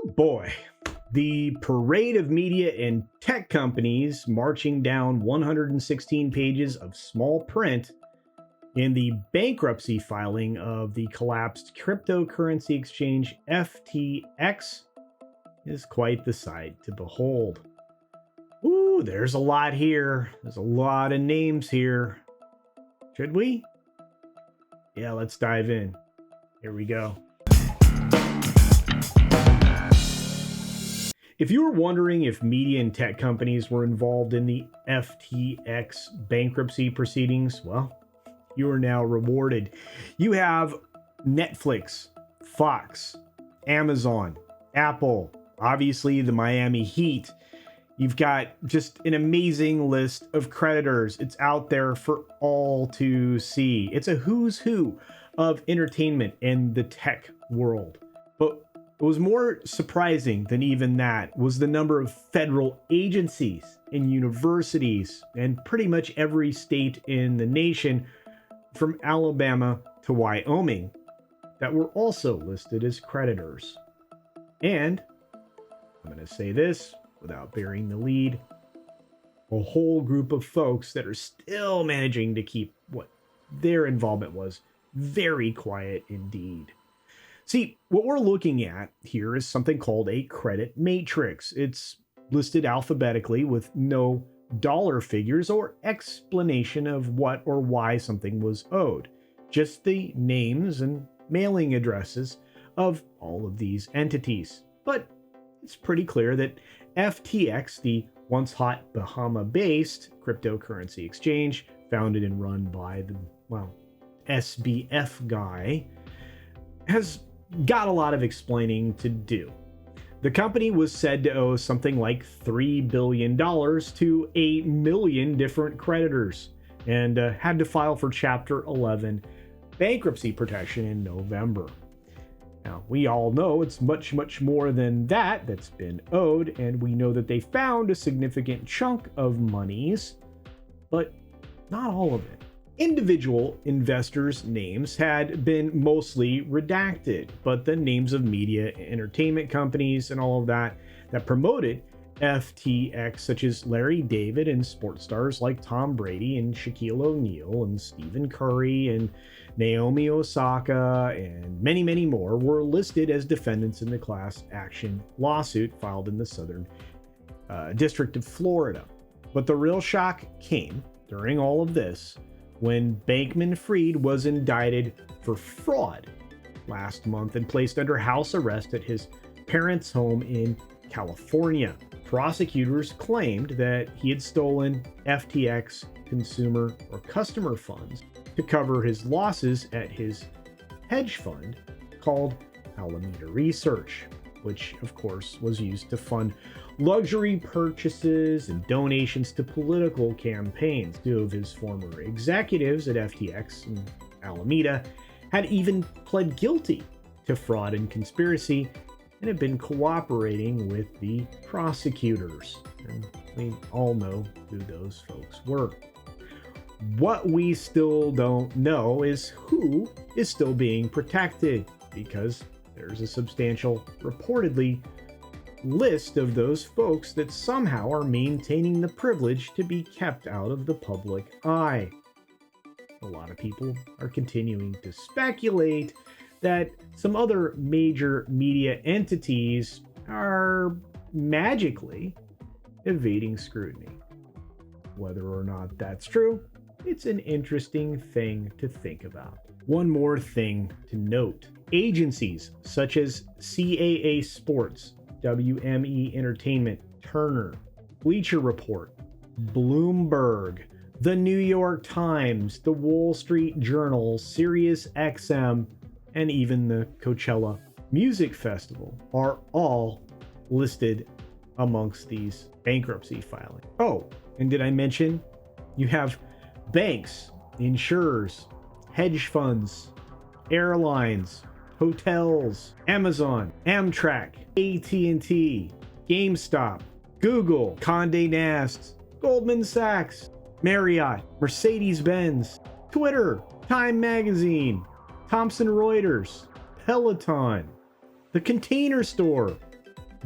Oh boy. The parade of media and tech companies marching down 116 pages of small print in the bankruptcy filing of the collapsed cryptocurrency exchange FTX is quite the sight to behold. Ooh, there's a lot here. There's a lot of names here. Should we? Yeah, let's dive in. Here we go. If you were wondering if media and tech companies were involved in the FTX bankruptcy proceedings, well, you are now rewarded. You have Netflix, Fox, Amazon, Apple, obviously the Miami Heat. You've got just an amazing list of creditors. It's out there for all to see. It's a who's who of entertainment in the tech world. But what was more surprising than even that was the number of federal agencies and universities and pretty much every state in the nation, from Alabama to Wyoming, that were also listed as creditors. And I'm going to say this without burying the lead, a whole group of folks that are still managing to keep what their involvement was very quiet indeed. See, what we're looking at here is something called a credit matrix. It's listed alphabetically with no dollar figures or explanation of what or why something was owed. Just the names and mailing addresses of all of these entities. But it's pretty clear that FTX, the once hot Bahama-based cryptocurrency exchange, founded and run by the, SBF guy, has got a lot of explaining to do. The company was said to owe something like $3 billion to 8 million different creditors and had to file for Chapter 11 bankruptcy protection in November. Now, we all know it's much, much more than that that's been owed, and we know that they found a significant chunk of monies, but not all of it. Individual investors' names had been mostly redacted, but the names of media, entertainment companies, and all of that promoted FTX, such as Larry David and sports stars like Tom Brady and Shaquille O'Neal and Stephen Curry and Naomi Osaka and many, many more, were listed as defendants in the class action lawsuit filed in the Southern District of Florida. But the real shock came during all of this when Bankman-Fried was indicted for fraud last month and placed under house arrest at his parents' home in California. Prosecutors claimed that he had stolen FTX consumer or customer funds to cover his losses at his hedge fund called Alameda Research, which of course was used to fund luxury purchases and donations to political campaigns. Two of his former executives at FTX and Alameda had even pled guilty to fraud and conspiracy and have been cooperating with the prosecutors. And we all know who those folks were. What we still don't know is who is still being protected, because there's a substantial, reportedly, list of those folks that somehow are maintaining the privilege to be kept out of the public eye. A lot of people are continuing to speculate that some other major media entities are magically evading scrutiny. Whether or not that's true, it's an interesting thing to think about. One more thing to note. Agencies such as CAA Sports, WME Entertainment, Turner, Bleacher Report, Bloomberg, The New York Times, The Wall Street Journal, SiriusXM, and even the Coachella Music Festival are all listed amongst these bankruptcy filings. Oh, and did I mention you have banks, insurers, hedge funds, airlines, hotels, Amazon, Amtrak, AT&T, GameStop, Google, Condé Nast, Goldman Sachs, Marriott, Mercedes-Benz, Twitter, Time Magazine, Thomson Reuters, Peloton, The Container Store,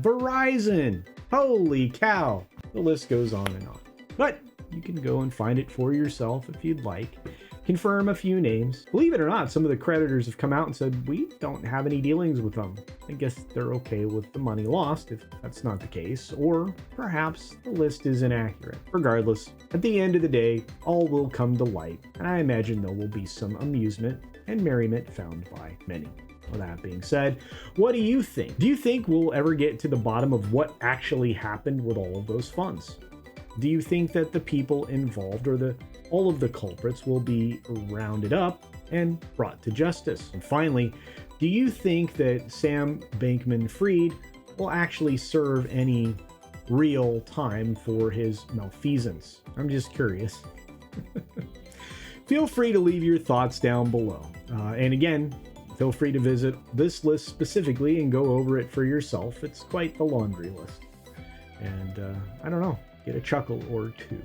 Verizon. Holy cow. The list goes on and on. But you can go and find it for yourself if you'd like. Confirm a few names. Believe it or not, some of the creditors have come out and said, we don't have any dealings with them. I guess they're okay with the money lost if that's not the case, or perhaps the list is inaccurate. Regardless, at the end of the day, all will come to light, and I imagine there will be some amusement and merriment found by many. With that being said, what do you think? Do you think we'll ever get to the bottom of what actually happened with all of those funds? Do you think that the people involved or all of the culprits will be rounded up and brought to justice? And finally, do you think that Sam Bankman-Fried will actually serve any real time for his malfeasance? I'm just curious. Feel free to leave your thoughts down below. And again, feel free to visit this list specifically and go over it for yourself. It's quite the laundry list. And I don't know, get a chuckle or two.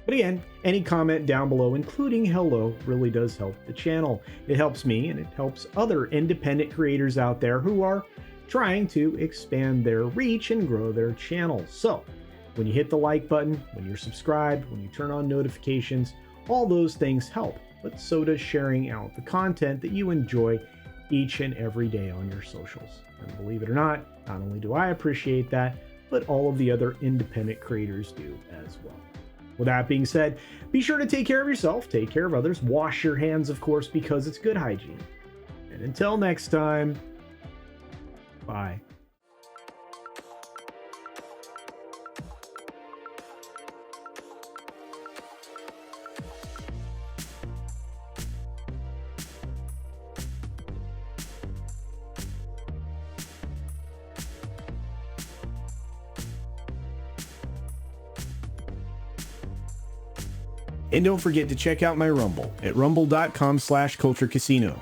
But again, any comment down below, including hello, really does help the channel. It helps me and it helps other independent creators out there who are trying to expand their reach and grow their channels. So when you hit the like button, when you're subscribed, when you turn on notifications, all those things help. But so does sharing out the content that you enjoy each and every day on your socials. And believe it or not only do I appreciate that, but all of the other independent creators do as well. With that being said, be sure to take care of yourself, take care of others, wash your hands, of course, because it's good hygiene. And until next time, bye. And don't forget to check out my Rumble at rumble.com/CultureCasino.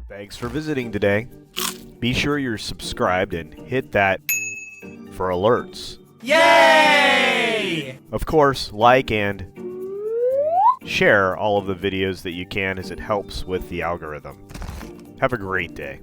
Thanks for visiting today. Be sure you're subscribed and hit that for alerts. Yay! Of course, like and share all of the videos that you can as it helps with the algorithm. Have a great day.